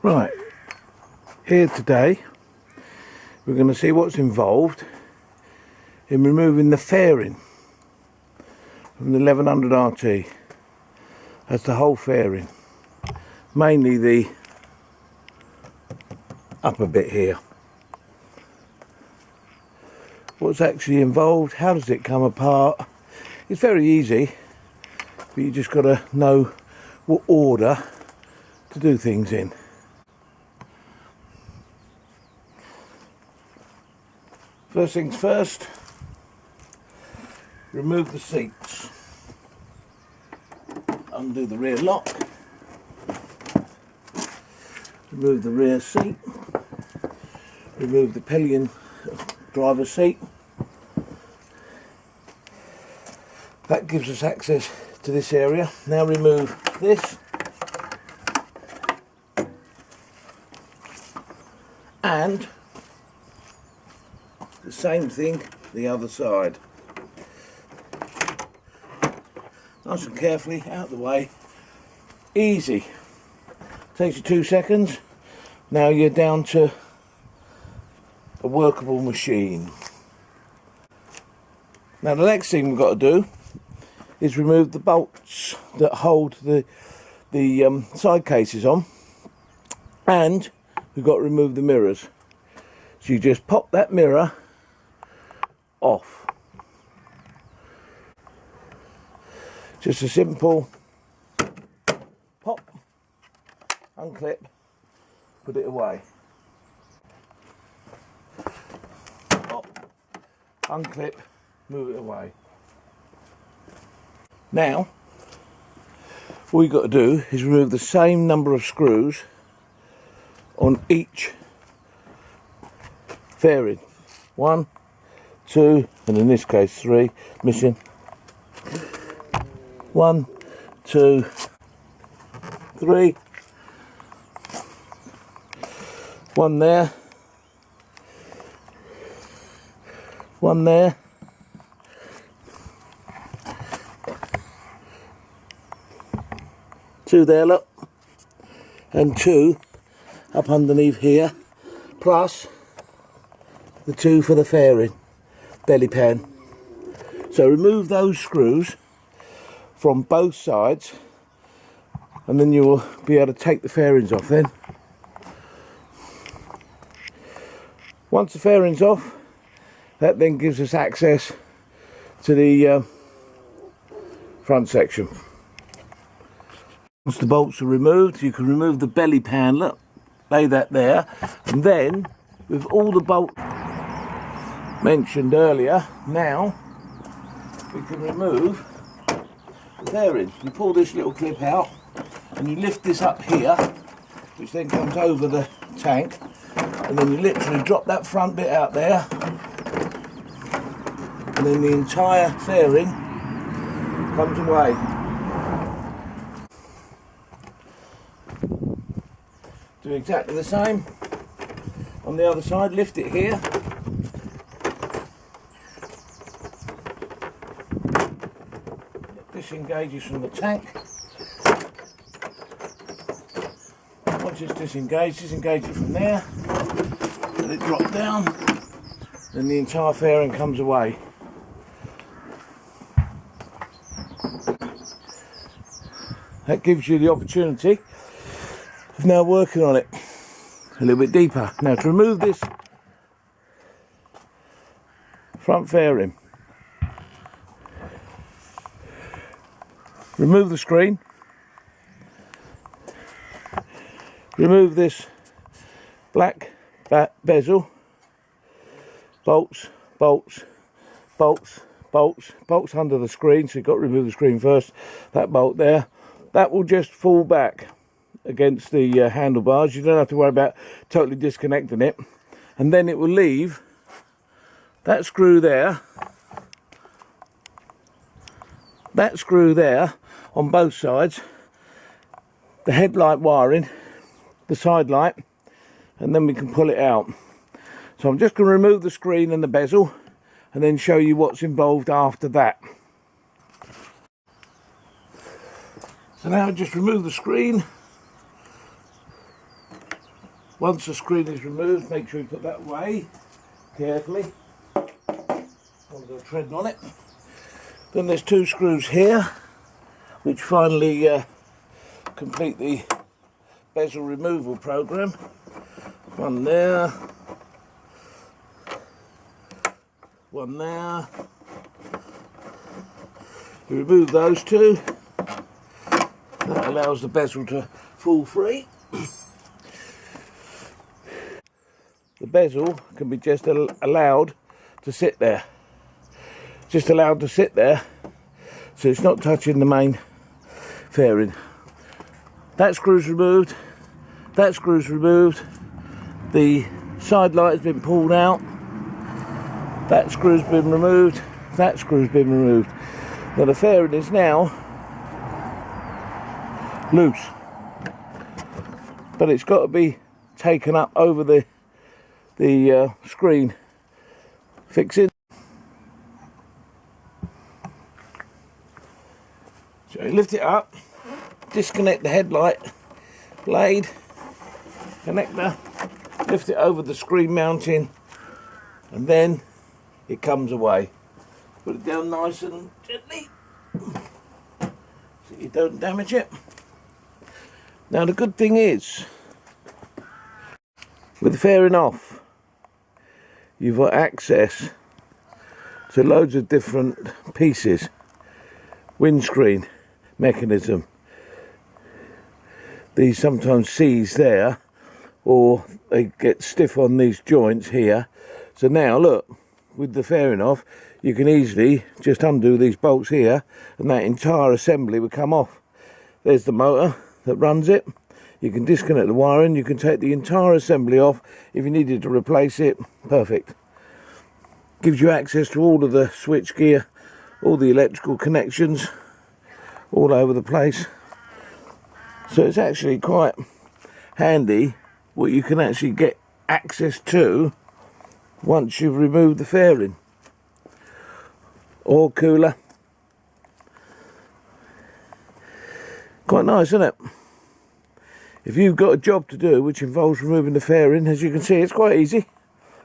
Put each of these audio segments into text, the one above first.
Right, here today we're going to see what's involved in removing the fairing from the 1100RT. That's the whole fairing, mainly the upper bit here. What's actually involved, how does it come apart? It's very easy, but you just got to know what order to do things in. First things first, remove the seats. Undo the rear lock. Remove the rear seat. Remove the pillion driver's seat. That gives us access to this area. Now remove this. And the same thing the other side. Nice and carefully out of the way. Easy. Takes you 2 seconds. Now you're down to a workable machine. Now the next thing we've got to do is remove the bolts that hold the side cases on, and we've got to remove the mirrors. So you just pop that mirror off. Just a simple pop, unclip, put it away. Pop, unclip, move it away. Now, all you've got to do is remove the same number of screws on each fairing. 1, 2, and in this case 3, missing. 1, 2, 3. 1 there. 1 there. 2 there, look. And 2 up underneath here. Plus the 2 for the fairing, belly pan. So remove those screws from both sides, and then you will be able to take the fairings off then. Once the fairings off, that then gives us access to the front section. Once the bolts are removed, you can remove the belly pan, look, lay that there, and then with all the bolts mentioned earlier, now we can remove the fairing. You pull this little clip out and you lift this up here, which then comes over the tank, and then you literally drop that front bit out there, and then the entire fairing comes away. Do exactly the same on the other side. Lift it here. Disengages from the tank. Once it's disengaged, disengage it from there. Let it drop down. Then the entire fairing comes away. That gives you the opportunity of now working on it a little bit deeper. Now to remove this front fairing, remove the screen, remove this black bezel, bolts, bolts, bolts, bolts, bolts under the screen, so you've got to remove the screen first. That bolt there, that will just fall back against the handlebars. You don't have to worry about totally disconnecting it, and then it will leave that screw there, that screw there on both sides, the headlight wiring, the side light, and then we can pull it out. So I'm just going to remove the screen and the bezel and then show you what's involved after that. So now just remove the screen, Once the screen is removed, make sure you put that away carefully. I'm going to tread on it. Then there's 2 screws here, which finally complete the bezel removal program. One there, one there. You remove those 2. That allows the bezel to fall free. The bezel can be just allowed to sit there. Just allowed to sit there, so it's not touching the main fairing. That screw's removed. That screw's removed. The side light has been pulled out. That screw's been removed. That screw's been removed. Now the fairing is now loose, but it's got to be taken up over the screen fixing. So you lift it up, disconnect the headlight blade connector, lift it over the screen mounting, and then it comes away. Put it down nice and gently so you don't damage it. Now the good thing is, with the fairing off, you've got access to loads of different pieces. Windscreen mechanism. These sometimes seize there, or they get stiff on these joints here. So now look, with the fairing off, you can easily just undo these bolts here and that entire assembly will come off. There's the motor that runs it. You can disconnect the wiring, you can take the entire assembly off. If you needed to replace it, perfect. Gives you access to all of the switch gear, all the electrical connections, all over the place. So it's actually quite handy what you can actually get access to once you've removed the fairing. Oil cooler. Quite nice, isn't it? If you've got a job to do which involves removing the fairing, as you can see, it's quite easy,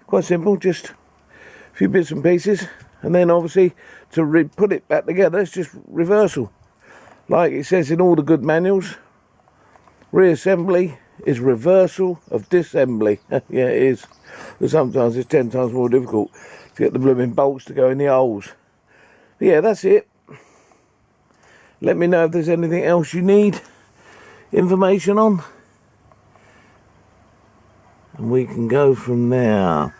quite simple, just a few bits and pieces, and then obviously to put it back together, it's just reversal. Like it says in all the good manuals, reassembly is reversal of disassembly. Yeah, it is. But sometimes it's 10 times more difficult to get the blooming bolts to go in the holes. But yeah, that's it. Let me know if there's anything else you need information on, and we can go from there.